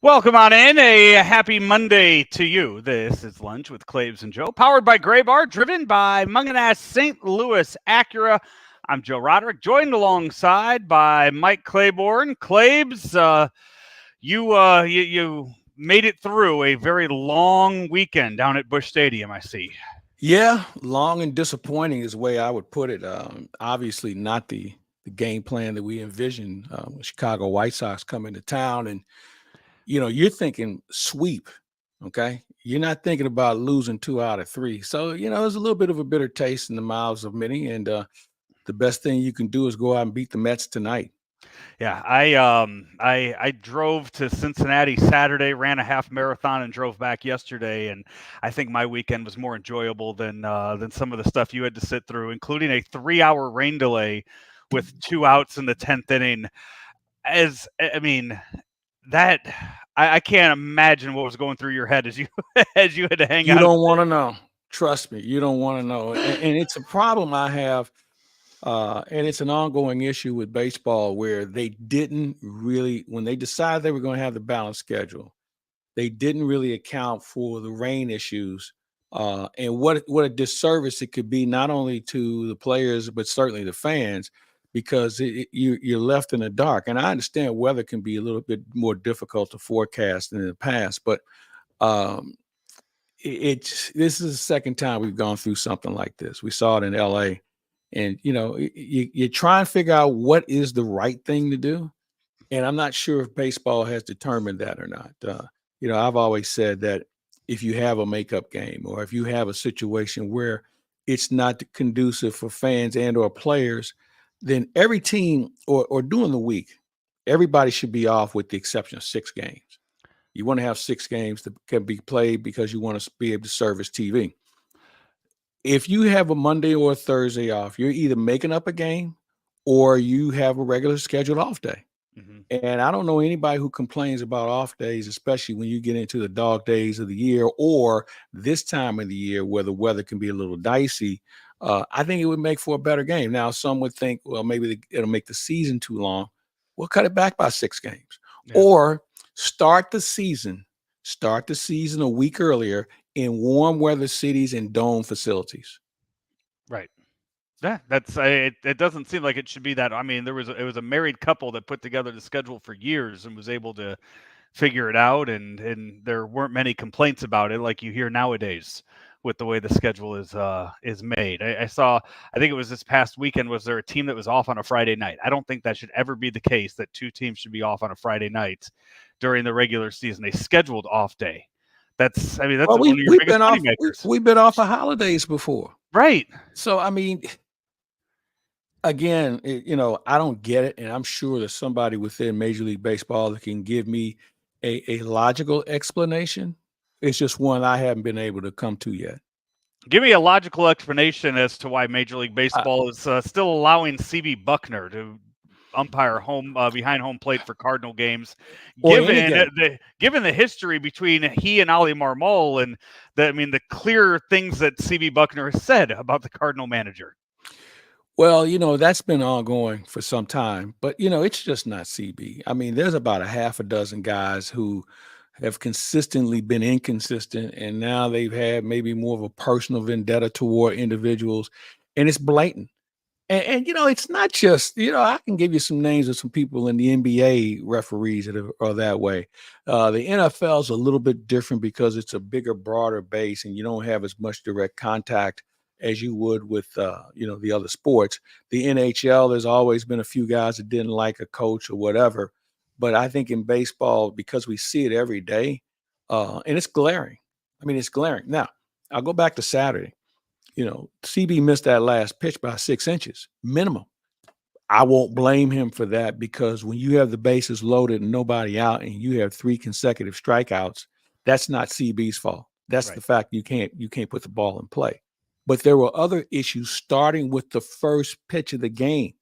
Welcome on in. A happy Monday to you. This is Lunch with Claibs and Joe, powered by Gray Bar, driven by Munganass St. Louis Acura. I'm Joe Roderick, joined alongside by Mike Claiborne. Claibs, you made it through a very long weekend down at Busch Stadium, I see. Yeah, long and disappointing is the way I would put it. Obviously, not the game plan that we envisioned when Chicago White Sox come into town, and you're thinking sweep. Okay, you're not thinking about losing 2 out of 3. So there's a little bit of a bitter taste in the mouths of many, and the best thing you can do is go out and beat the Mets tonight. Yeah, I drove to Cincinnati Saturday, ran a half marathon, and drove back yesterday. And I think my weekend was more enjoyable than some of the stuff you had to sit through, including a 3-hour rain delay with 2 outs in the 10th inning. That I can't imagine what was going through your head as you as you had to hang You out. don't want to know. Trust me, you don't want to know, and it's a problem I have. And it's an ongoing issue with baseball where they didn't really, when they decided they were going to have the balanced schedule, they didn't really account for the rain issues and what a disservice it could be not only to the players but certainly the fans because you're left in the dark. And I understand weather can be a little bit more difficult to forecast than in the past, but um, this is the second time we've gone through something like this. We saw it in L.A. And you try and figure out what is the right thing to do, and I'm not sure if baseball has determined that or not. I've always said that if you have a makeup game or if you have a situation where it's not conducive for fans and or players, then every team or during the week, everybody should be off with the exception of 6 games. You want to have 6 games that can be played because you want to be able to service TV. If you have a Monday or a Thursday off, you're either making up a game or you have a regular scheduled off day. Mhm. And I don't know anybody who complains about off days, especially when you get into the dog days of the year or this time of the year where the weather can be a little dicey. I think it would make for a better game. Now, some would think, well, maybe it'll make the season too long. We'll cut it back by 6 games Yeah. or start the season a week earlier in warm weather cities and dome facilities. Right. Yeah, it doesn't seem like it should be that. I mean, it was a married couple that put together the schedule for years and was able to figure it out, and there weren't many complaints about it like you hear nowadays with the way the schedule is made. I think it was this past weekend, was there a team that was off on a Friday night? I don't think that should ever be the case, that 2 teams should be off on a Friday night during the regular season, a scheduled off day. That's Well, one of your biggest money makers. we've been off of holidays before. Right. So, I mean, again, I don't get it. And I'm sure there's somebody within Major League Baseball that can give me a logical explanation. It's just one I haven't been able to come to yet. Give me a logical explanation as to why Major League Baseball is still allowing CB Buckner to umpire behind home plate for Cardinal games, Or given any game. given the history between he and Ali Marmol, and the clear things that CB Buckner has said about the Cardinal manager. Well, that's been ongoing for some time, but it's just not CB. I mean, there's about a half a dozen guys who have consistently been inconsistent, and now they've had maybe more of a personal vendetta toward individuals, and it's blatant. And it's not just, I can give you some names of some people in the NBA referees that are that way. The NFL is a little bit different because it's a bigger, broader base, and you don't have as much direct contact as you would with, the other sports. The NHL, there's always been a few guys that didn't like a coach or whatever. But I think in baseball, because we see it every day, and it's glaring. I mean, it's glaring. Now, I'll go back to Saturday. CB missed that last pitch by 6 inches minimum. I won't blame him for that because when you have the bases loaded and nobody out and you have 3 consecutive strikeouts, that's not CB's fault. That's Right. the fact you can't put the ball in play. But there were other issues starting with the first pitch of the game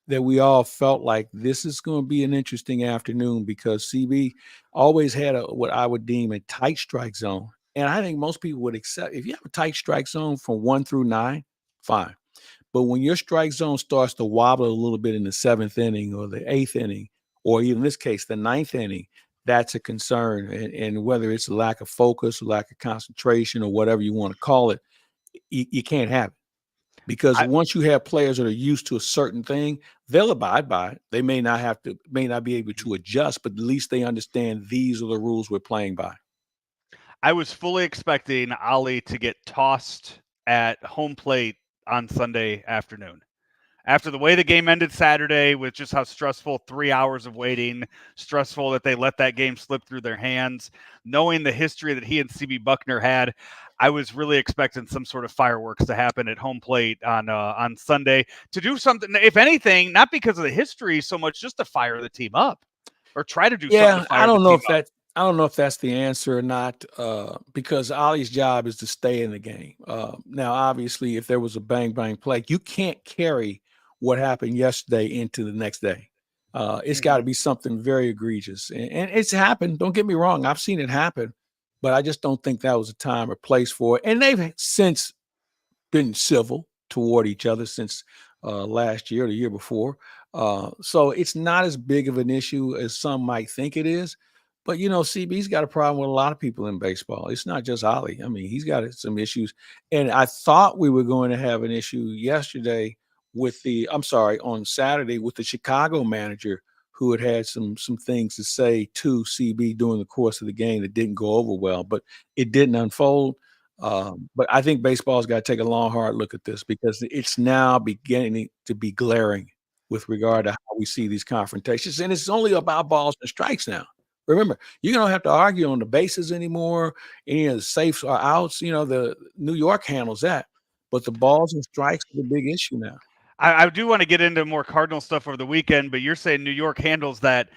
that we all felt like this is going to be an interesting afternoon because CB always had what I would deem a tight strike zone. And I think most people would accept if you have a tight strike zone from 1 through 9, fine. But when your strike zone starts to wobble a little bit in the 7th inning or the 8th inning, or even in this case, the 9th inning, that's a concern. And whether it's a lack of focus, lack of concentration, or whatever you want to call it, you can't have it. Because I, once you have players that are used to a certain thing, they'll abide by it. They may not be able to adjust, but at least they understand these are the rules we're playing by. I was fully expecting Ali to get tossed at home plate on Sunday afternoon. After the way the game ended Saturday, with just how stressful 3 hours of waiting, stressful that they let that game slip through their hands, knowing the history that he and CB Buckner had, I was really expecting some sort of fireworks to happen at home plate on Sunday to do something, if anything, not because of the history so much, just to fire the team up or try to do something to Yeah, fire the team up. I don't know if that's the answer or not, because Ollie's job is to stay in the game. Now, obviously, if there was a bang bang play, you can't carry what happened yesterday into the next day. It's got to be something very egregious, and it's happened. Don't get me wrong; I've seen it happen, but I just don't think that was a time or place for it. And they've since been civil toward each other since last year or the year before. So it's not as big of an issue as some might think it is. But CB's got a problem with a lot of people in baseball. It's not just Ollie. I mean, he's got some issues. And I thought we were going to have an issue yesterday on Saturday with the Chicago manager who had some things to say to CB during the course of the game that didn't go over well, but it didn't unfold. But I think baseball's got to take a long, hard look at this because it's now beginning to be glaring with regard to how we see these confrontations. And it's only about balls and strikes now. Remember, you don't have to argue on the bases anymore. Any of the safes or outs, the New York handles that. But the balls and strikes are the big issue now. I do want to get into more Cardinal stuff over the weekend, but you're saying New York handles that.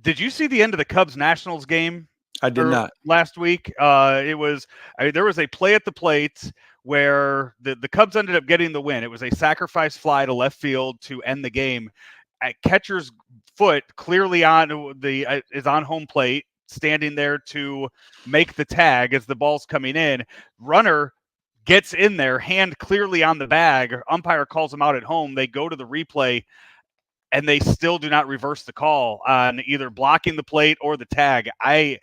Did you see the end of the Cubs Nationals game I did not. last week? There was a play at the plate where the Cubs ended up getting the win. It was a sacrifice fly to left field to end the game. At catcher's foot clearly is on home plate, standing there to make the tag as the ball's coming in. Runner gets in there, hand clearly on the bag. Umpire calls him out at home. They go to the replay, and they still do not reverse the call on either blocking the plate or the tag. I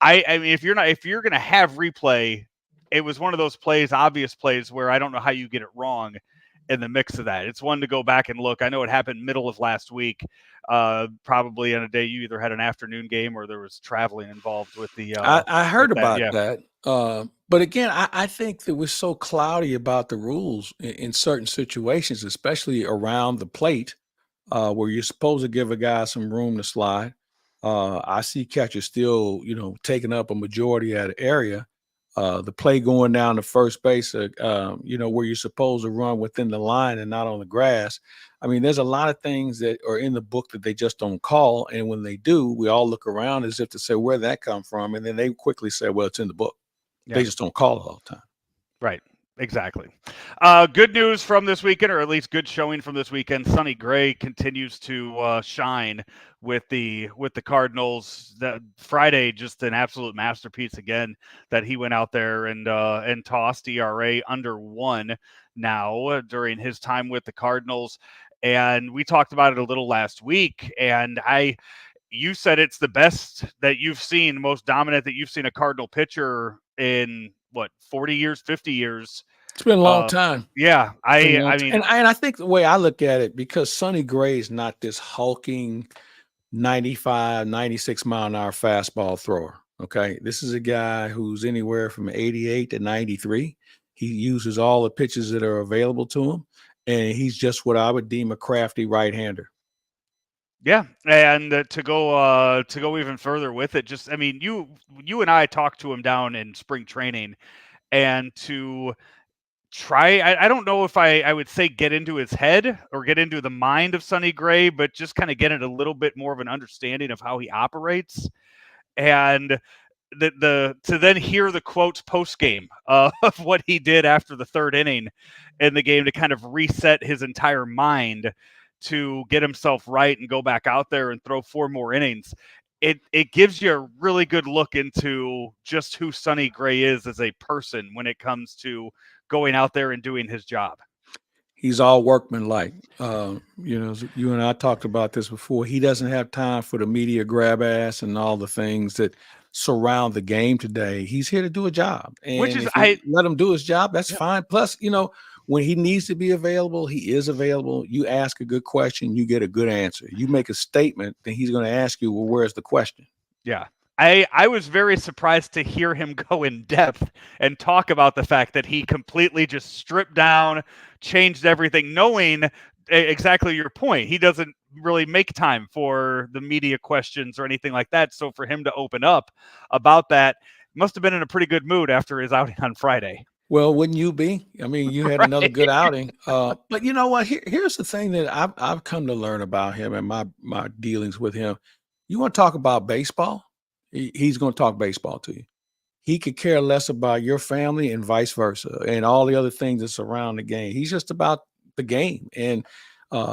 mean, if you're going to have replay, it was one of those obvious plays where I don't know how you get it wrong in the mix of that. It's one to go back and look. I know it happened middle of last week, probably on a day you either had an afternoon game or there was traveling involved with the. I heard about yeah. that. But again, I think that we're so cloudy about the rules in certain situations, especially around the plate, where you're supposed to give a guy some room to slide. I see catchers still, taking up a majority of the area. The play going down to first base, where you're supposed to run within the line and not on the grass. I mean, there's a lot of things that are in the book that they just don't call. And when they do, we all look around as if to say, where'd that come from? And then they quickly say, well, it's in the book. Yeah. They just don't call it all the time. Right. Exactly. Good news from this weekend, or at least good showing from this weekend. Sonny Gray continues to shine with the Cardinals. That Friday, just an absolute masterpiece again. That he went out there and tossed. ERA under 1 now during his time with the Cardinals. And we talked about it a little last week. And you said it's the best that you've seen, most dominant that you've seen a Cardinal pitcher in 40 years, 50 years. It's been a long time. Yeah. I mean, and I think the way I look at it, because Sonny Gray is not this hulking 95, 96 mile an hour fastball thrower. Okay. This is a guy who's anywhere from 88 to 93. He uses all the pitches that are available to him. And he's just what I would deem a crafty right-hander. Yeah, and to go even further with it, just I mean, you and I talked to him down in spring training, and to try, I don't know if I would say get into his head or get into the mind of Sonny Gray, but just kind of get it a little bit more of an understanding of how he operates, and to then hear the quotes post game of what he did after the third inning in the game to kind of reset his entire mind to get himself right and go back out there and throw 4 more innings. It gives you a really good look into just who Sonny Gray is as a person when it comes to going out there and doing his job. He's all workmanlike. You and I talked about this before. He doesn't have time for the media grab ass and all the things that surround the game today. He's here to do a job, Which and is if you let him do his job, that's fine. Plus, when he needs to be available, he is available. You ask a good question, you get a good answer. You make a statement, then he's going to ask you, well, where's the question? Yeah. I was very surprised to hear him go in depth and talk about the fact that he completely just stripped down, changed everything, knowing exactly your point. He doesn't really make time for the media questions or anything like that. So for him to open up about that, must have been in a pretty good mood after his outing on Friday. Well, wouldn't you be? I mean, you had another good outing. But you know what? Here's the thing that I've come to learn about him and my dealings with him. You want to talk about baseball? He's going to talk baseball to you. He could care less about your family and vice versa, and all the other things that surround the game. He's just about the game, and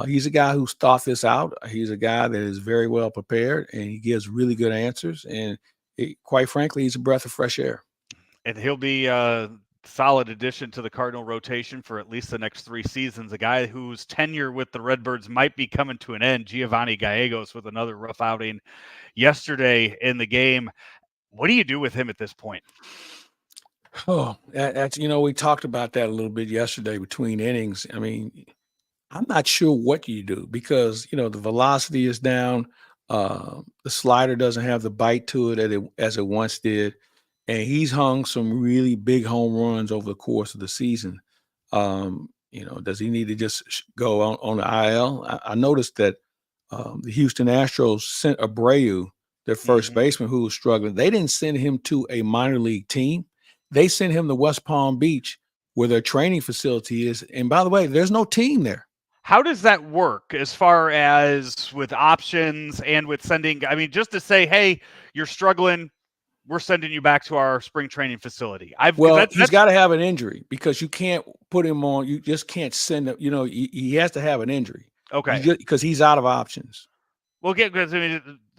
he's a guy who's thought this out. He's a guy that is very well prepared, and he gives really good answers. And quite frankly, he's a breath of fresh air. And he'll be a solid addition to the Cardinal rotation for at least the next 3 seasons. A guy whose tenure with the Redbirds might be coming to an end, Giovanni Gallegos, with another rough outing yesterday in the game. What do you do with him at this point? Oh, that's we talked about that a little bit yesterday between innings. I mean, I'm not sure what you do because the velocity is down. The slider doesn't have the bite to it as it once did, and he's hung some really big home runs over the course of the season. Does he need to just go on the IL? I noticed that the Houston Astros sent Abreu, their first baseman, who was struggling. They didn't send him to a minor league team. They sent him to West Palm Beach, where their training facility is. And by the way, there's no team there. How does that work as far as with options and with sending? I mean, just to say, hey, you're struggling, we're sending you back to our spring training facility. He's got to have an injury because you can't put him on. You just can't send him. He has to have an injury. Okay. Because he's out of options. Well,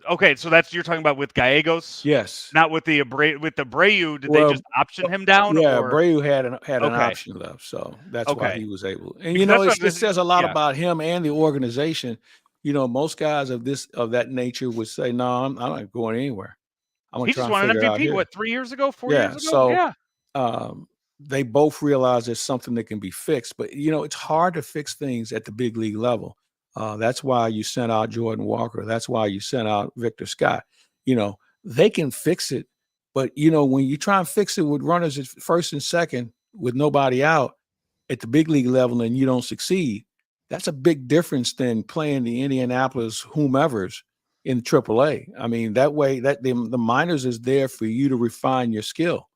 okay, so you're talking about with Gallegos? Yes. Not with the Abreu. Did they just option him down? Yeah, or? Abreu had an option left, so that's why he was able. And it says a lot about him and the organization. Most guys of that nature would say, "No, I'm not going anywhere. I'm going he to try just and won an figure it out MVP. here." What, 3 years ago, 4 Yeah, years ago? so they both realize there's something that can be fixed, but it's hard to fix things at the big league level. That's why you sent out Jordan Walker. That's why you sent out Victor Scott. They can fix it, but when you try and fix it with runners at first and second with nobody out at the big league level and you don't succeed, that's a big difference than playing the Indianapolis whomevers in AAA. I mean, that way that the minors is there for you to refine your skill.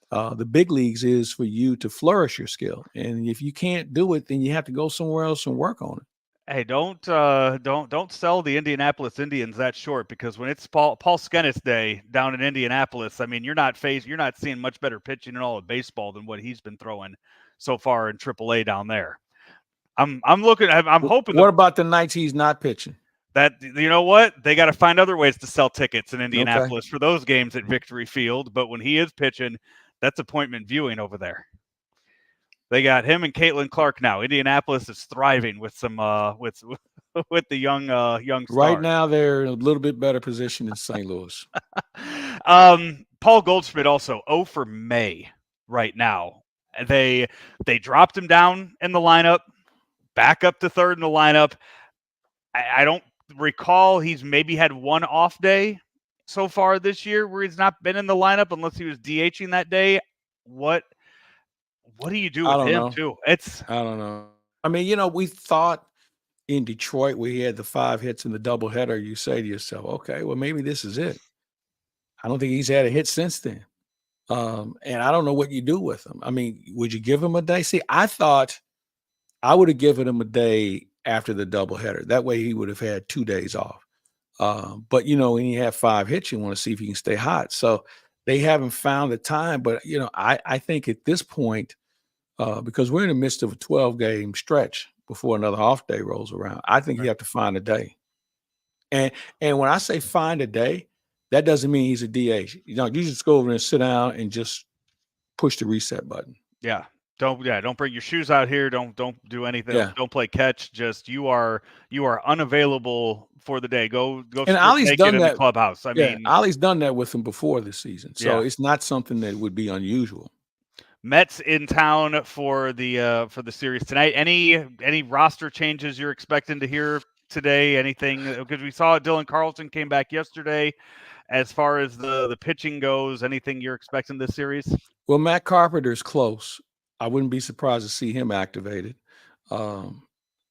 The big leagues is for you to flourish your skill. And if you can't do it, then you have to go somewhere else and work on it. Hey, don't sell the Indianapolis Indians that short, because when it's Paul Skenis Day down in Indianapolis, I mean, you're not seeing much better pitching in all of baseball than what he's been throwing so far in AAA down there. I'm hoping. What about the nights he's not pitching? That, you know what? They got to find other ways to sell tickets in Indianapolis for those games at Victory Field. But when he is pitching, that's appointment viewing over there. They got him and Caitlin Clark now. Indianapolis is thriving with some with the young stars. Right now, they're in a little bit better position than St. Louis. Paul Goldschmidt also 0 for May right now. They dropped him down in the lineup, back up to third in the lineup. I don't recall he's maybe had one off day so far this year where he's not been in the lineup unless he was DHing that day. What do you do with him too? I don't know. I mean, we thought in Detroit we had the 5 hits in the doubleheader. You say to yourself, okay, well, maybe this is it. I don't think he's had a hit since then. And I don't know what you do with him. I mean, would you give him a day? See, I thought I would have given him a day after the doubleheader. That way he would have had 2 days off. But when you have 5 hits, you want to see if he can stay hot. So they haven't found the time. But I think at this point, because we're in the midst of a 12-game stretch before another off day rolls around, I think you have to find a day. And when I say find a day, that doesn't mean he's a DH. You just go over and sit down and just push the reset button. Yeah. Don't bring your shoes out here. Don't do anything. Yeah. Don't play catch. Just you are unavailable for the day. Go And strip Ollie's naked done in the that. clubhouse. I Yeah, mean, Ollie's done that with him before this season, so yeah. it's not something that would be unusual. Mets in town for the series tonight. Any roster changes you're expecting to hear today? Anything, because we saw Dylan Carlson came back yesterday. As far as the pitching goes, anything you're expecting this series? Well, Matt Carpenter's close. I wouldn't be surprised to see him activated. Um,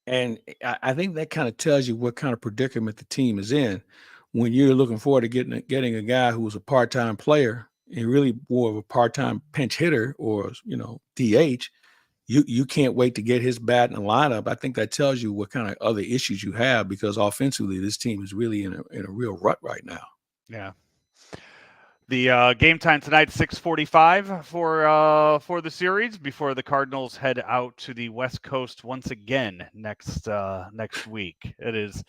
and I think that kind of tells you what kind of predicament the team is in when you're looking forward to getting a guy who was a part-time player and really more of a part-time pinch hitter or DH. You can't wait to get his bat in the lineup. I think that tells you what kind of other issues you have, because offensively this team is really in a real rut right now. Yeah. The game time tonight, 6:45 for the series before the Cardinals head out to the West Coast once again next week. It is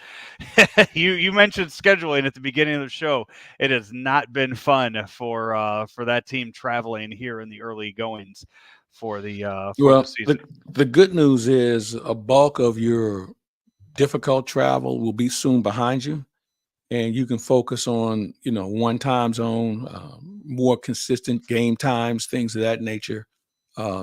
you mentioned scheduling at the beginning of the show. It has not been fun for that team traveling here in the early goings for the season. The good news is a bulk of your difficult travel will be soon behind you, and you can focus on one time zone, more consistent game times, things of that nature.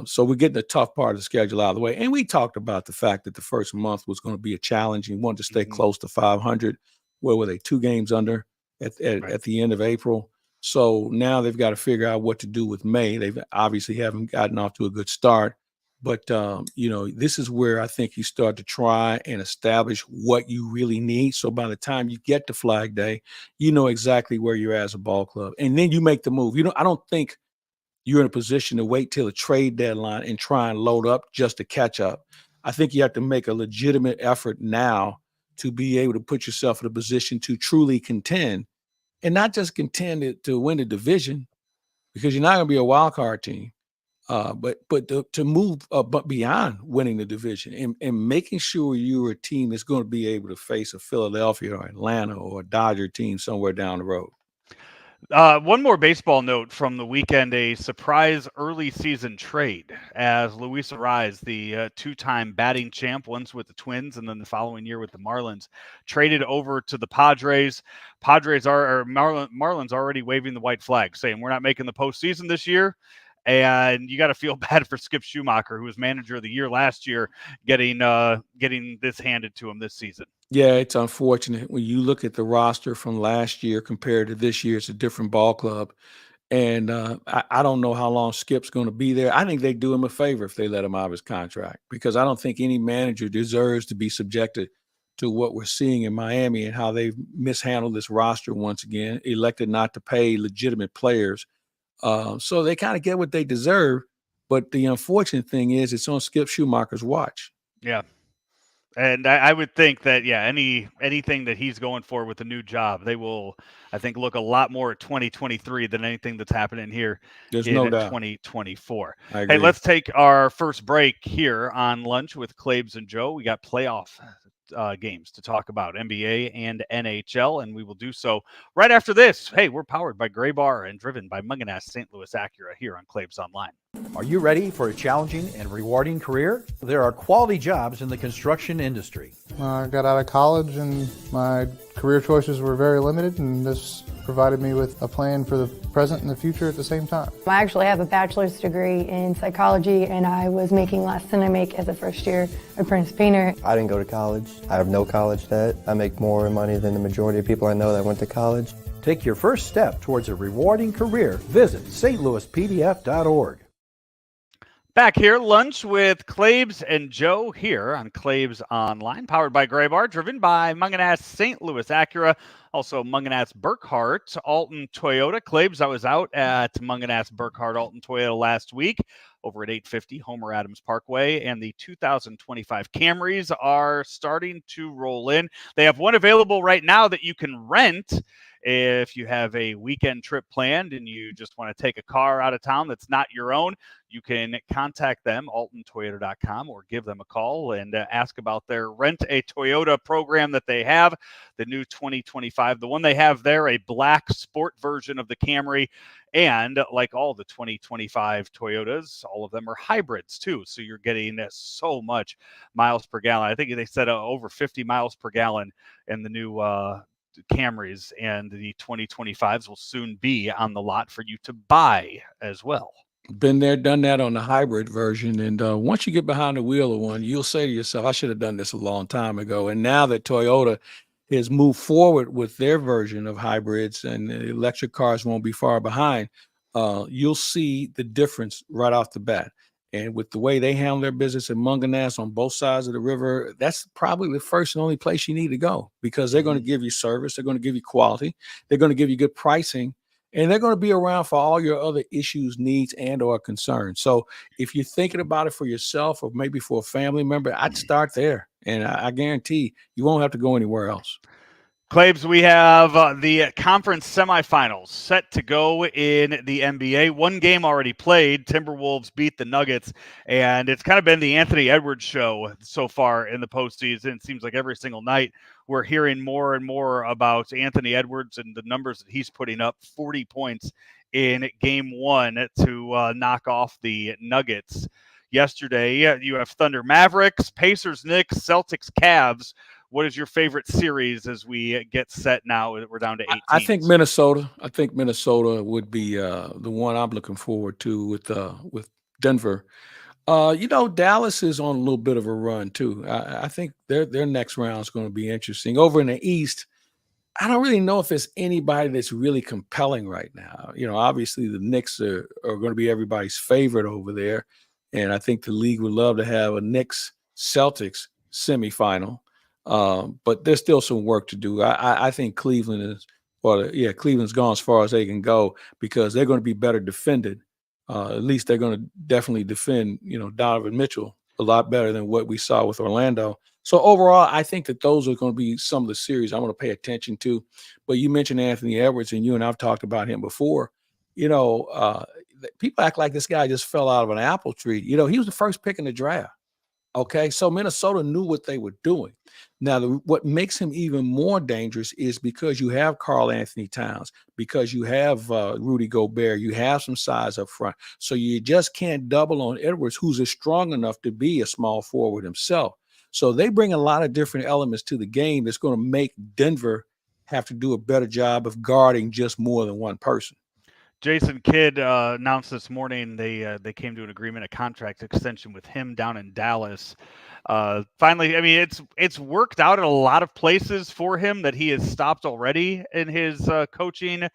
So we're getting the tough part of the schedule out of the way. And we talked about the fact that the first month was going to be a challenge. You wanted to stay close to 500. Where were they? 2 games under at the end of April. So now they've got to figure out what to do with May. They've obviously haven't gotten off to a good start. But, this is where I think you start to try and establish what you really need. So by the time you get to Flag Day, you know exactly where you're at as a ball club. And then you make the move. I don't think you're in a position to wait till a trade deadline and try and load up just to catch up. I think you have to make a legitimate effort now to be able to put yourself in a position to truly contend, and not just contend to win the division, because you're not going to be a wild card team. But to move but beyond winning the division and making sure you're a team that's going to be able to face a Philadelphia or Atlanta or a Dodger team somewhere down the road. One more baseball note from the weekend: a surprise early season trade as Luis Arraez, the two-time batting champ, once with the Twins and then the following year with the Marlins, traded over to the Padres. Marlins already waving the white flag, saying we're not making the postseason this year. And you got to feel bad for Skip Schumacher, who was manager of the year last year, getting this handed to him this season. Yeah, it's unfortunate when you look at the roster from last year compared to this year. It's a different ball club. And I don't know how long Skip's going to be there. I think they do him a favor if they let him out of his contract, because I don't think any manager deserves to be subjected to what we're seeing in Miami and how they've mishandled this roster once again, elected not to pay legitimate players. So they kind of get what they deserve. But the unfortunate thing is it's on Skip Schumacher's watch. Yeah. And I would think that, anything that he's going for with a new job, they will, I think, look a lot more at 2023 than anything that's happening here in 2024. Hey, let's take our first break here on Lunch with Claibs and Joe. We got playoff games to talk about, NBA and NHL, and we will do so right after this. Hey, we're powered by Gray Bar and driven by Munganast St. Louis Acura here on Claibs Online. Are you ready for a challenging and rewarding career? There are quality jobs in the construction industry. I got out of college and my career choices were very limited, and this provided me with a plan for the present and the future at the same time. I actually have a bachelor's degree in psychology, and I was making less than I make as a first-year apprentice painter. I didn't go to college. I have no college debt. I make more money than the majority of people I know that went to college. Take your first step towards a rewarding career. Visit stlouispdf.org. Back here, Lunch with Claibs and Joe here on Claibs Online, powered by Gray Bar, driven by Munganast St. Louis Acura, also Munganast Burkhardt Alton Toyota. Claibs, I was out at Munganast Burkhardt Alton Toyota last week over at 850 Homer Adams Parkway, and the 2025 Camrys are starting to roll in. They have one available right now that you can rent. If you have a weekend trip planned and you just want to take a car out of town that's not your own, you can contact them, altontoyota.com, or give them a call and ask about their Rent a Toyota program that they have, the new 2025. The one they have there, a black sport version of the Camry. And like all the 2025 Toyotas, all of them are hybrids too. So you're getting so much miles per gallon. I think they said over 50 miles per gallon in the new Camrys, and the 2025s will soon be on the lot for you to buy as well. Been there, done that on the hybrid version. And once you get behind the wheel of one, you'll say to yourself, I should have done this a long time ago. And now that Toyota has moved forward with their version of hybrids and the electric cars won't be far behind, you'll see the difference right off the bat. And with the way they handle their business in Munganess on both sides of the river, that's probably the first and only place you need to go, because they're going to give you service. They're going to give you quality. They're going to give you good pricing. And they're going to be around for all your other issues, needs, and or concerns. So if you're thinking about it for yourself or maybe for a family member, I'd start there. And I guarantee you won't have to go anywhere else. Claibs, we have the conference semifinals set to go in the NBA. One game already played. Timberwolves beat the Nuggets, and it's kind of been the Anthony Edwards show so far in the postseason. It seems like every single night we're hearing more and more about Anthony Edwards and the numbers that he's putting up. 40 points in game one to knock off the Nuggets. Yesterday, you have Thunder Mavericks, Pacers Knicks, Celtics Cavs. What is your favorite series as we get set now? We're down to 8 teams. I think Minnesota. I think Minnesota would be the one I'm looking forward to with Denver. Dallas is on a little bit of a run too. I think their next round is going to be interesting. Over in the East, I don't really know if there's anybody that's really compelling right now. Obviously the Knicks are going to be everybody's favorite over there, and I think the league would love to have a Knicks Celtics semifinal. But there's still some work to do. I think Cleveland's gone as far as they can go, because they're going to be better defended. At least they're going to definitely defend, Donovan Mitchell a lot better than what we saw with Orlando. So overall, I think that those are going to be some of the series I want to pay attention to. But you mentioned Anthony Edwards, and you and I've talked about him before. People act like this guy just fell out of an apple tree. He was the first pick in the draft. Okay, so Minnesota knew what they were doing. Now, what makes him even more dangerous is because you have Karl Anthony Towns, because you have Rudy Gobert, you have some size up front. So you just can't double on Edwards, who's strong enough to be a small forward himself. So they bring a lot of different elements to the game that's going to make Denver have to do a better job of guarding just more than one person. Jason Kidd announced this morning they came to an agreement, a contract extension with him down in Dallas. Finally, I mean, it's worked out in a lot of places for him that he has stopped already in his coaching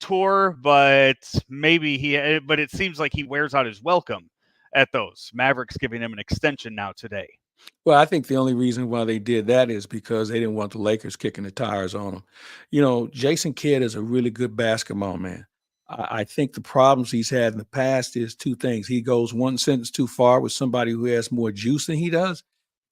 tour, but but it seems like he wears out his welcome at those. Mavericks giving him an extension now today. Well, I think the only reason why they did that is because they didn't want the Lakers kicking the tires on them. Jason Kidd is a really good basketball man. I think the problems he's had in the past is two things. He goes one sentence too far with somebody who has more juice than he does,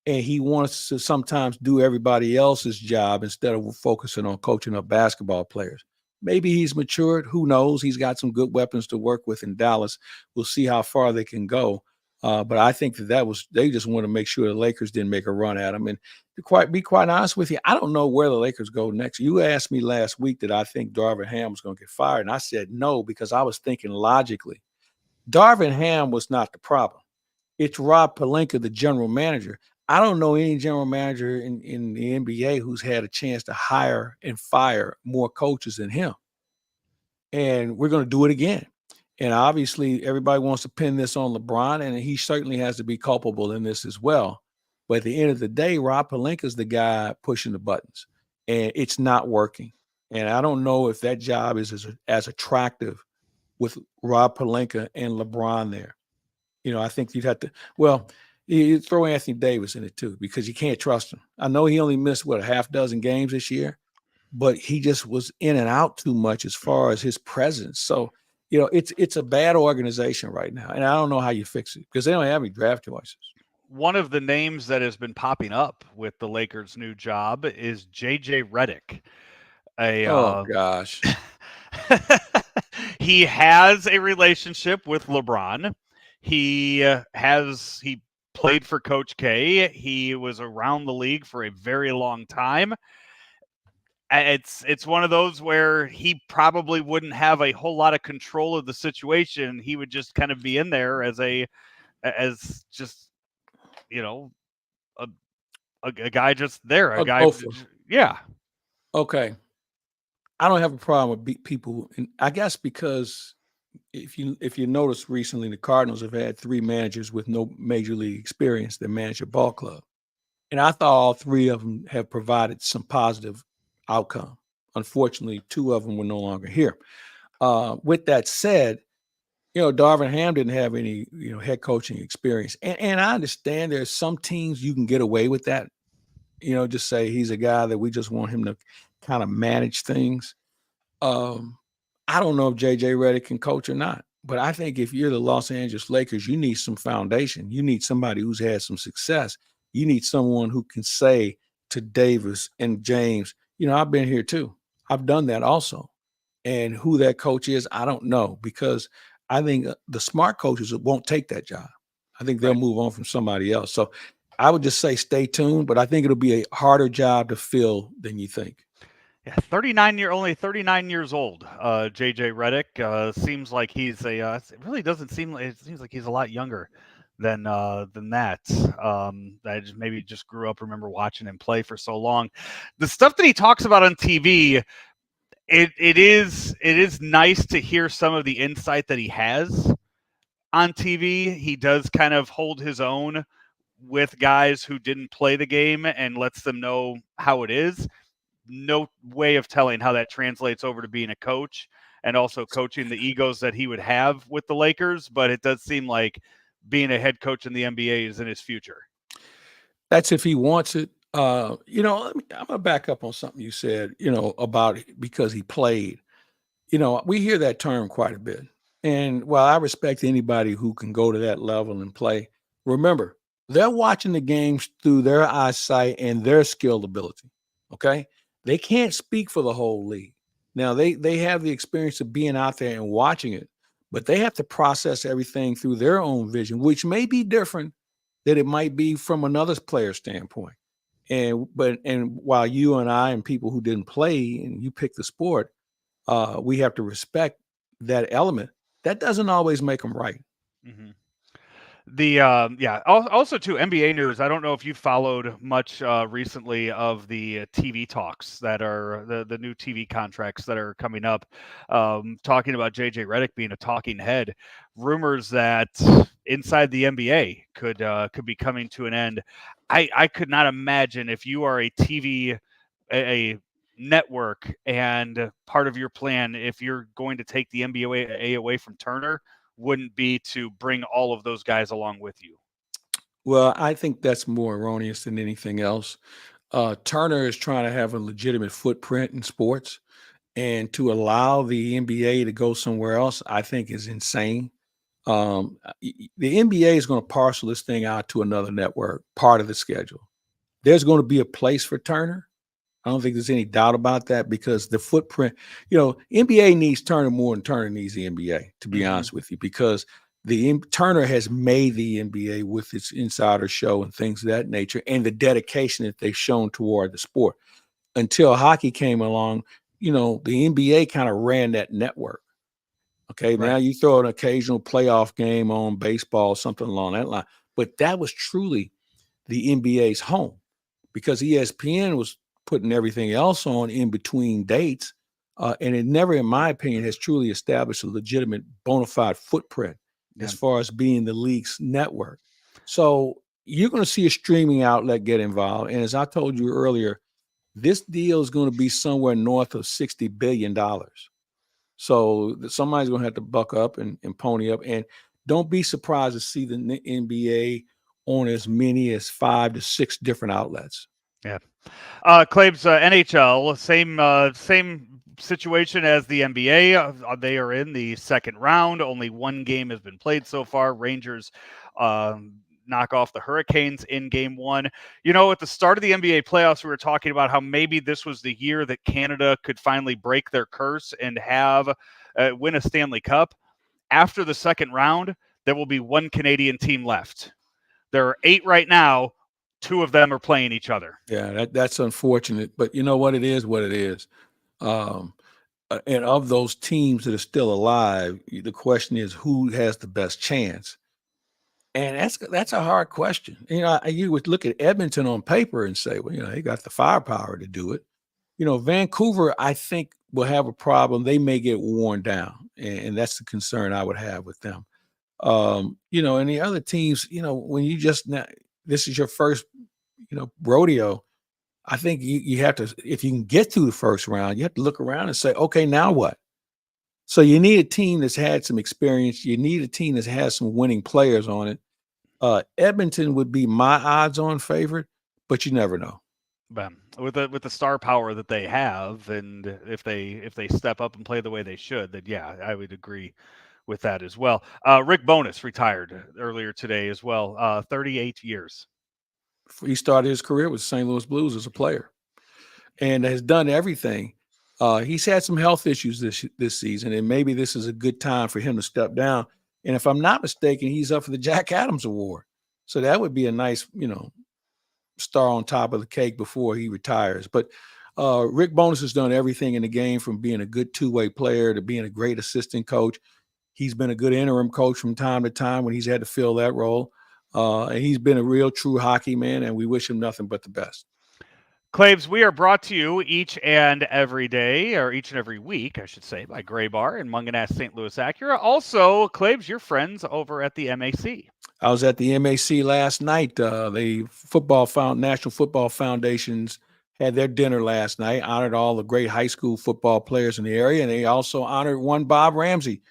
and he wants to sometimes do everybody else's job instead of focusing on coaching up basketball players. Maybe he's matured. Who knows? He's got some good weapons to work with in Dallas. We'll see how far they can go. But I think they just want to make sure the Lakers didn't make a run at him. And to be quite honest with you, I don't know where the Lakers go next. You asked me last week that I think Darvin Ham was going to get fired, and I said no, because I was thinking logically. Darvin Ham was not the problem. It's Rob Pelinka, the general manager. I don't know any general manager in the NBA who's had a chance to hire and fire more coaches than him. And we're going to do it again. And obviously, everybody wants to pin this on LeBron, and he certainly has to be culpable in this as well. But at the end of the day, Rob Pelinka is the guy pushing the buttons, and it's not working. And I don't know if that job is as attractive with Rob Pelinka and LeBron there. I think you'd have to you throw Anthony Davis in it too, because you can't trust him. I know he only missed, a half dozen games this year, but he just was in and out too much as far as his presence. So, it's a bad organization right now, and I don't know how you fix it because they don't have any draft choices. One of the names that has been popping up with the Lakers' new job is J.J. Redick. Oh gosh. He has a relationship with LeBron. He played for Coach K. He was around the league for a very long time. It's one of those where he probably wouldn't have a whole lot of control of the situation. He would just kind of be in there as just, you know, a guy just there, a guy. Gopher. Yeah. Okay. I don't have a problem with people, and I guess because if you notice recently, the Cardinals have had 3 managers with no major league experience that manage a ball club, and I thought all 3 of them have provided some positive outcome. Unfortunately, 2 of them were no longer here. With that said, Darvin Ham didn't have any head coaching experience, and I understand there's some teams you can get away with that. Just say he's a guy that we just want him to kind of manage things. I don't know if JJ Redick can coach or not, but I think if you're the Los Angeles Lakers, you need some foundation. You need somebody who's had some success. You need someone who can say to Davis and James, I've been here too. I've done that also. And who that coach is, I don't know, because I think the smart coaches won't take that job. I think they'll move on from somebody else. So I would just say stay tuned, but I think it'll be a harder job to fill than you think. Yeah, only 39 years old. JJ Redick seems like he's it really doesn't seem like it seems like he's a lot younger than that. I just grew up, remember watching him play for so long. The stuff that he talks about on TV, it is nice to hear some of the insight that he has on TV. He does kind of hold his own with guys who didn't play the game and lets them know how it is. No way of telling how that translates over to being a coach and also coaching the egos that he would have with the Lakers. But it does seem like being a head coach in the NBA is in his future. That's if he wants it. I'm gonna back up on something you said, about because he played. We hear that term quite a bit. And while I respect anybody who can go to that level and play, remember, they're watching the games through their eyesight and their skill ability. Okay. They can't speak for the whole league. Now they have the experience of being out there and watching it, but they have to process everything through their own vision, which may be different than it might be from another player's standpoint. And while you and I and people who didn't play and you pick the sport, we have to respect that element. That doesn't always make them right. Mm-hmm. Also too, NBA news. I don't know if you followed much recently of the TV talks that are the new TV contracts that are coming up, talking about JJ Redick being a talking head. Rumors that inside the NBA could be coming to an end. I could not imagine if you are a network and part of your plan, if you're going to take the NBA away from Turner, wouldn't be to bring all of those guys along with you. Well, I think that's more erroneous than anything else. Turner is trying to have a legitimate footprint in sports, and to allow the NBA to go somewhere else, I think is insane. The NBA is going to parcel this thing out to another network, part of the schedule. There's going to be a place for Turner. I don't think there's any doubt about that, because the footprint, NBA needs Turner more than Turner needs the NBA, to be honest with you, because Turner has made the NBA with its insider show and things of that nature, and the dedication that they've shown toward the sport. Until hockey came along, the NBA kind of ran that network. Okay, right. Now you throw an occasional playoff game on baseball, something along that line, but that was truly the NBA's home, because ESPN was putting everything else on in between dates. And it never, in my opinion, has truly established a legitimate bona fide footprint as far as being the league's network. So you're going to see a streaming outlet get involved. And as I told you earlier, this deal is going to be somewhere north of $60 billion. So somebody's going to have to buck up and pony up. And don't be surprised to see the NBA on as many as 5 to 6 different outlets. Yeah. Claibs, NHL, same situation as the NBA. They are in the second round. Only one game has been played so far. Rangers knock off the Hurricanes in Game 1. At the start of the NBA playoffs, we were talking about how maybe this was the year that Canada could finally break their curse and win a Stanley Cup. After the second round, there will be one Canadian team left. There are 8 right now. 2 of them are playing each other. Yeah, that's unfortunate. But you know what? It is what it is. And of those teams that are still alive, the question is who has the best chance? And that's a hard question. You would look at Edmonton on paper and say, well, they got the firepower to do it. Vancouver, I think, will have a problem. They may get worn down, and that's the concern I would have with them. And the other teams, when this is your first, rodeo, I think you have to, if you can get through the first round, you have to look around and say, okay, now what? So you need a team that's had some experience. You need a team that has some winning players on it. Edmonton would be my odds-on favorite, but you never know. With the star power that they have, and if they step up and play the way they should, then yeah, I would agree with that as well. Rick Bowness retired earlier today as well, 38 years. He started his career with St. Louis Blues as a player and has done everything. He's had some health issues this season, and maybe this is a good time for him to step down. And if I'm not mistaken, he's up for the Jack Adams Award. So that would be a nice, star on top of the cake before he retires. But Rick Bowness has done everything in the game, from being a good two-way player to being a great assistant coach. He's been a good interim coach from time to time when he's had to fill that role. And he's been a real true hockey man, and we wish him nothing but the best. Claibs, we are brought to you each and every day, or each and every week, I should say, by Gray Bar and Munganess St. Louis Acura. Also, Claibs, your friends over at the MAC. I was at the MAC last night. The National Football Foundations had their dinner last night, honored all the great high school football players in the area, and they also honored one Bob Ramsey,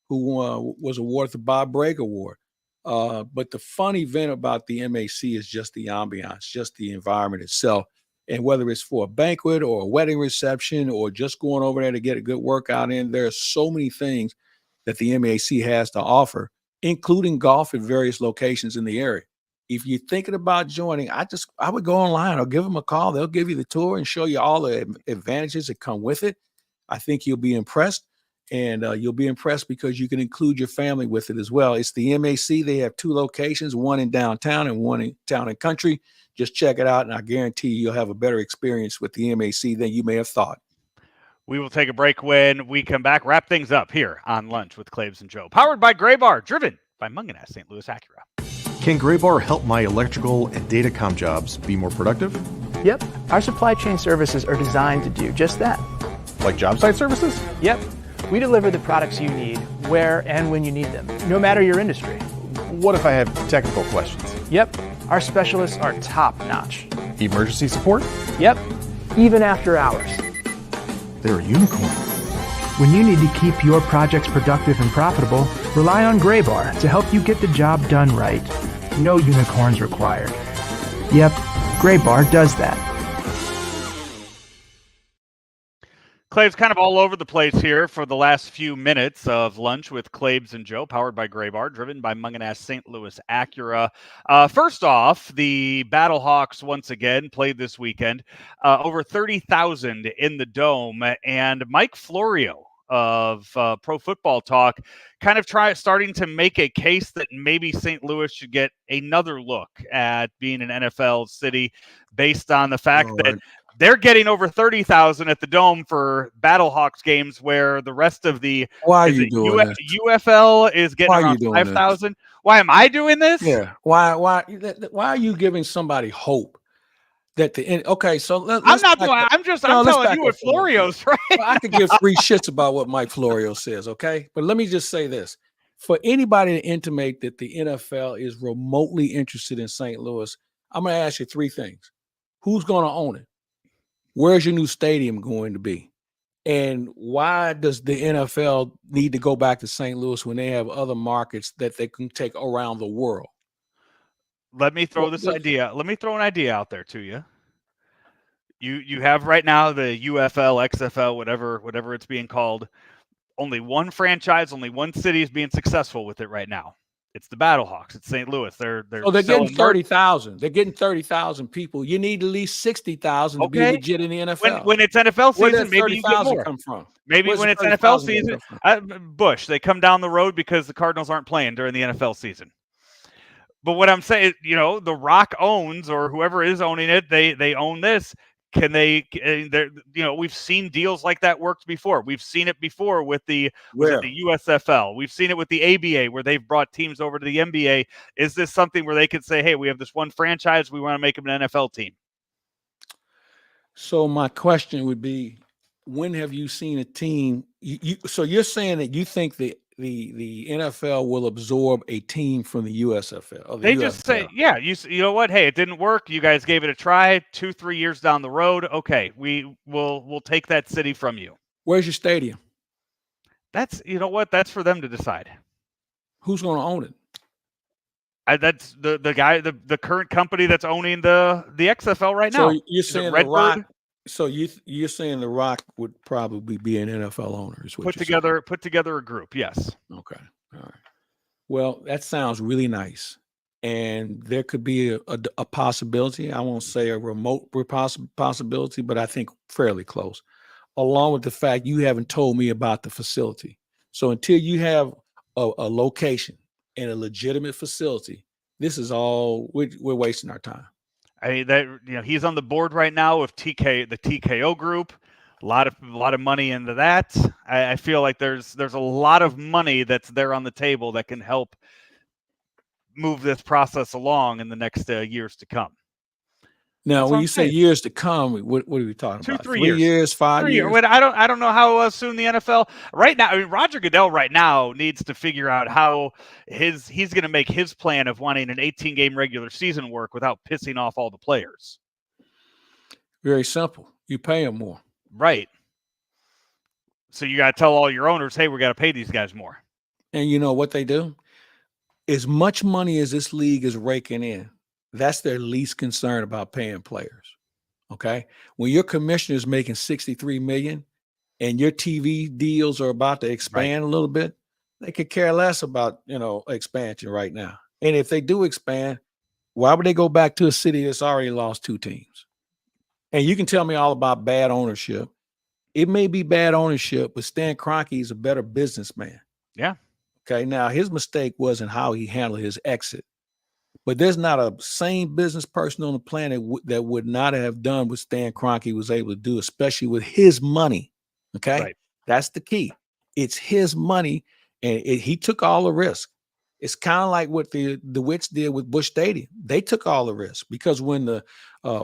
who was awarded the Bob Bragg Award. But the fun event about the MAC is just the ambiance, just the environment itself. And whether it's for a banquet or a wedding reception or just going over there to get a good workout in, there are so many things that the MAC has to offer, including golf at various locations in the area. If you're thinking about joining, I would go online or give them a call. They'll give you the tour and show you all the advantages that come with it. I think you'll be impressed, and you'll be impressed because you can include your family with it as well. It's the MAC. They have 2 locations, one in downtown and one in Town and Country. Just check it out, and I guarantee you'll have a better experience with the MAC than you may have thought. We will take a break. When we come back, wrap things up here on Lunch with Claibs and Joe, powered by Gray Bar, driven by Munganess St. Louis Acura. Can Gray Bar help my electrical and datacom jobs be more productive? Yep. Our supply chain services are designed to do just that. Like job site services? Yep. We deliver the products you need where and when you need them, no matter your industry. What if I have technical questions? Yep. Our specialists are top-notch. Emergency support? Yep. Even after hours. They're a unicorn. When you need to keep your projects productive and profitable, rely on Gray Bar to help you get the job done right. No unicorns required. Yep, Gray Bar does that. Claibs kind of all over the place here for the last few minutes of Lunch with Claibs and Joe, powered by Gray Bar, driven by Munganess St. Louis Acura. First off, the Battlehawks once again played this weekend. Over 30,000 in the Dome, and Mike Florio of Pro Football Talk kind of starting to make a case that maybe St. Louis should get another look at being an NFL city based on the fact that they're getting over 30,000 at the Dome for Battlehawks games, where the rest of the UFL is getting around 5,000. Why am I doing this? Yeah. Why are you giving somebody hope that I'm telling you what Florio's right. Well, I could give 3 shits about what Mike Florio says, okay? But let me just say this. For anybody to intimate that the NFL is remotely interested in St. Louis, I'm going to ask you 3 things. Who's going to own it? Where's your new stadium going to be? And why does the NFL need to go back to St. Louis when they have other markets that they can take around the world? Let me throw an idea out there to you. You have right now the UFL, XFL, whatever it's being called. Only one franchise, only one city is being successful with it right now. It's the Battlehawks. It's St. Louis. They're So they're getting selling 30,000. They're getting 30,000 people. You need at least 60,000 to be Okay. legit in the NFL. When it's NFL Where season, does maybe you get 30,000 more. come from? Maybe Where's when the it's NFL 30,000 season, come from? Bush, they come down the road because the Cardinals aren't playing during the NFL season. But what I'm saying, The Rock owns, or whoever is owning it, they own this. Can they? We've seen deals like that worked before. We've seen it before with the USFL. We've seen it with the ABA, where they've brought teams over to the NBA. Is this something where they could say, "Hey, we have this one franchise, we want to make them an NFL team"? So my question would be, when have you seen a team? So you're saying that you think the NFL will absorb a team from the USFL? They just say, "Yeah, you know what? Hey, it didn't work. You guys gave it a try. 2-3 years down the road, okay, we'll take that city from you." Where's your stadium? That's That's for them to decide. Who's going to own it? That's the guy, the current company that's owning the XFL right now. So you're saying the Rock? So you're saying the Rock would probably be an NFL owner? Is what put together a group? Yes. Okay. All right. Well, that sounds really nice, and there could be a possibility. I won't say a remote possibility, but I think fairly close. Along with the fact you haven't told me about the facility, so until you have a location and a legitimate facility, this is all we're wasting our time. I mean, he's on the board right now of the TKO group. A lot of money into that. I feel like there's a lot of money that's there on the table that can help move this process along in the next years to come. Now, when you say years to come, what are we talking about? 3 years, 5 years? I don't know how soon the NFL right now. I mean, Roger Goodell right now needs to figure out how he's going to make his plan of wanting an 18-game regular season work without pissing off all the players. Very simple. You pay them more. Right. So you got to tell all your owners, hey, we got to pay these guys more. And you know what they do? As much money as this league is raking in, that's their least concern about paying players. Okay. When your commissioner is making $63 million and your TV deals are about to expand a little bit, they could care less about, expansion right now. And if they do expand, why would they go back to a city that's already lost 2 teams? And you can tell me all about bad ownership. It may be bad ownership, but Stan Kroenke is a better businessman. Yeah. Okay. Now, his mistake wasn't how he handled his exit. But there's not a sane business person on the planet that would not have done what Stan Kroenke was able to do, especially with his money. Okay. Right. That's the key. It's his money, and he took all the risk. It's kind of like what the Wits did with Busch Stadium. They took all the risk because when the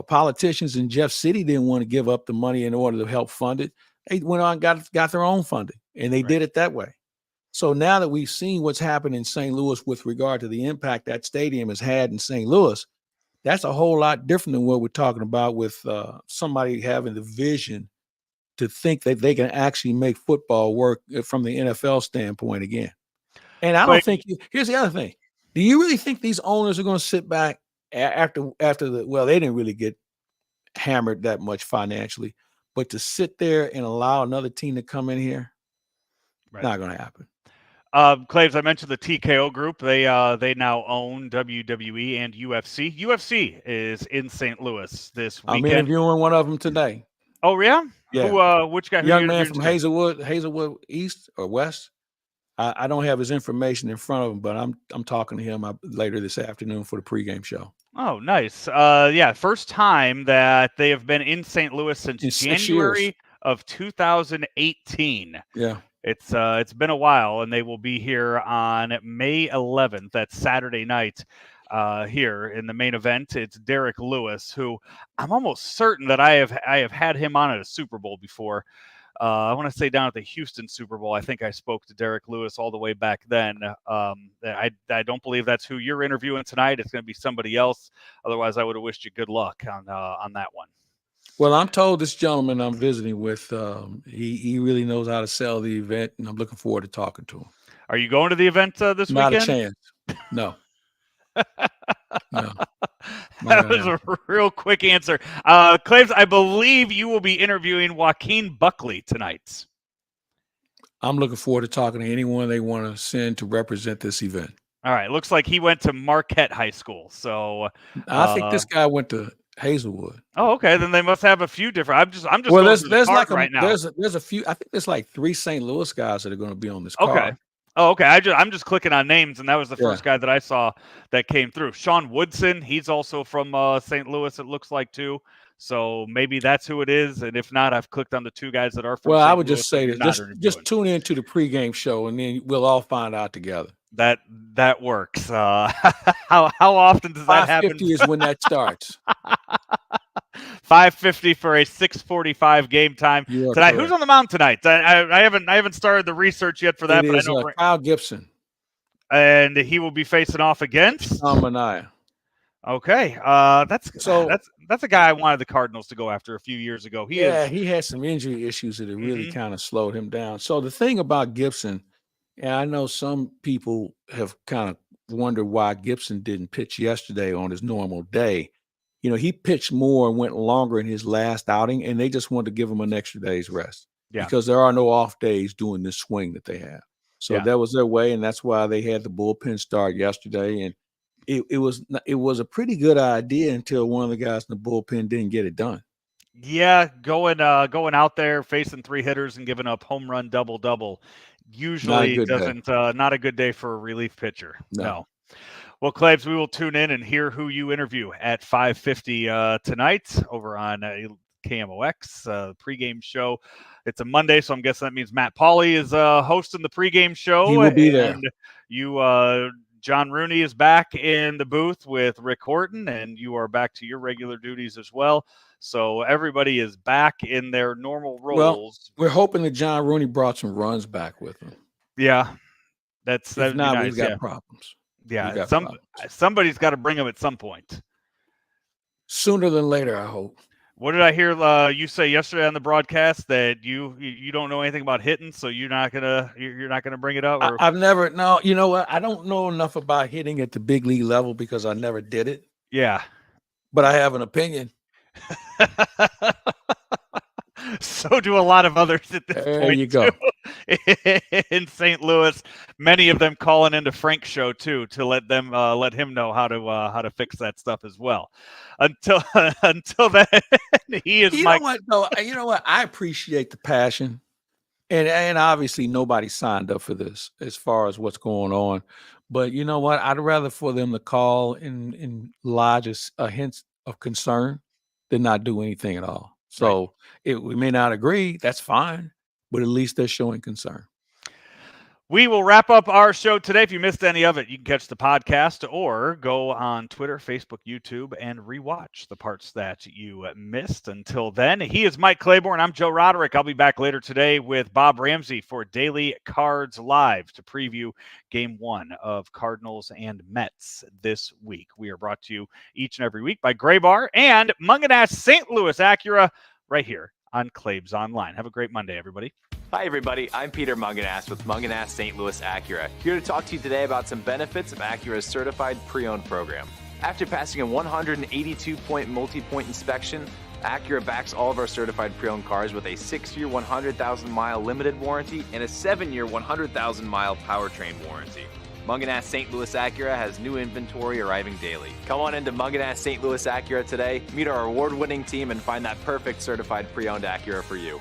politicians in Jeff City didn't want to give up the money in order to help fund it, they went on and got their own funding, and they did it that way. So now that we've seen what's happened in St. Louis with regard to the impact that stadium has had in St. Louis, that's a whole lot different than what we're talking about with somebody having the vision to think that they can actually make football work from the NFL standpoint again. And I don't think here's the other thing. Do you really think these owners are going to sit back after they didn't really get hammered that much financially, but to sit there and allow another team to come in here? Not going to happen. Claibs, I mentioned the TKO group. They now own WWE and UFC. UFC is in St. Louis this weekend. I'm interviewing one of them today. Oh, yeah? Yeah. Which guy? Young man from Hazelwood East or West. I don't have his information in front of him, but I'm talking to him later this afternoon for the pregame show. Oh, nice. First time that they have been in St. Louis since January of 2018. Yeah. It's been a while, and they will be here on May 11th. That's Saturday night here in the main event. It's Derek Lewis, who I'm almost certain that I have had him on at a Super Bowl before. I want to say down at the Houston Super Bowl. I think I spoke to Derek Lewis all the way back then. I don't believe that's who you're interviewing tonight. It's going to be somebody else. Otherwise, I would have wished you good luck on that one. Well, I'm told this gentleman I'm visiting with, he really knows how to sell the event, and I'm looking forward to talking to him. Are you going to the event this weekend? Not a chance. No. No. That was a real quick answer. Claibs, I believe you will be interviewing Joaquin Buckley tonight. I'm looking forward to talking to anyone they want to send to represent this event. All right. Looks like he went to Marquette High School. So I think this guy went to Hazelwood. Oh, okay. Then they must have a few different. I'm just Well, going through the there's card like right now. there's a few. I think there's like 3 St. Louis guys that are going to be on this card. Okay. Oh, okay. I'm just clicking on names, and that was the first guy that I saw that came through. Sean Woodson, he's also from St. Louis, it looks like, too. So maybe that's who it is. And if not, I've clicked on the 2 guys that are from Well, St. I would Louis just say that just tune into the pregame show, and then we'll all find out together. That works. How often does that happen? 5:50 is when that starts. 5:50 for a 6:45 game time tonight. Correct. Who's on the mound tonight? I haven't started the research yet for that, It but is, I know Kyle Gibson, and he will be facing off against Tom Mania. Okay, that's a guy I wanted the Cardinals to go after a few years ago. He had some injury issues that have really kind of slowed him down. So the thing about Gibson, and I know some people have kind of wondered why Gibson didn't pitch yesterday on his normal day. You know, he pitched more and went longer in his last outing, and they just wanted to give him an extra day's rest because there are no off days doing this swing that they have. So that was their way, and that's why they had the bullpen start yesterday. And it was a pretty good idea until one of the guys in the bullpen didn't get it done. Yeah, going out there facing 3 hitters and giving up home run double usually doesn't not a good day for a relief pitcher. No. Well, Claibs, we will tune in and hear who you interview at 5:50 tonight over on KMOX pregame show. It's a Monday, so I'm guessing that means Matt Pauley is hosting the pregame show. He will be there. And you, John Rooney, is back in the booth with Rick Horton, and you are back to your regular duties as well. So everybody is back in their normal roles. Well, we're hoping that John Rooney brought some runs back with him. Yeah, if not, nice. We've got problems. Yeah, somebody's got to bring them at some point. Sooner than later, I hope. What did I hear you say yesterday on the broadcast that you don't know anything about hitting, so you're not gonna bring it up? Or? I've never. No, you know what? I don't know enough about hitting at the big league level because I never did it. Yeah, but I have an opinion. So do a lot of others at this point. There you go. In St. Louis, many of them calling into Frank's show too to let him know how to fix that stuff as well. Until then, he is. You know what? I appreciate the passion, and obviously nobody signed up for this as far as what's going on. But you know what? I'd rather for them to call and lodge a hint of concern than not do anything at all. So we may not agree. That's fine. But at least they're showing concern. We will wrap up our show today. If you missed any of it, you can catch the podcast or go on Twitter, Facebook, YouTube, and rewatch the parts that you missed. Until then, he is Mike Claiborne. I'm Joe Roderick. I'll be back later today with Bob Ramsey for Daily Cards Live to preview Game 1 of Cardinals and Mets this week. We are brought to you each and every week by Gray Bar and Munganass St. Louis Acura right here on Claibs Online. Have a great Monday, everybody. Hi, everybody. I'm Peter Munganass with Munganass St. Louis Acura, here to talk to you today about some benefits of Acura's certified pre-owned program. After passing a 182-point multi-point inspection, Acura backs all of our certified pre-owned cars with a 6-year, 100,000-mile limited warranty and a 7-year, 100,000-mile powertrain warranty. Munganass St. Louis Acura has new inventory arriving daily. Come on into Munganass St. Louis Acura today, meet our award-winning team, and find that perfect certified pre-owned Acura for you.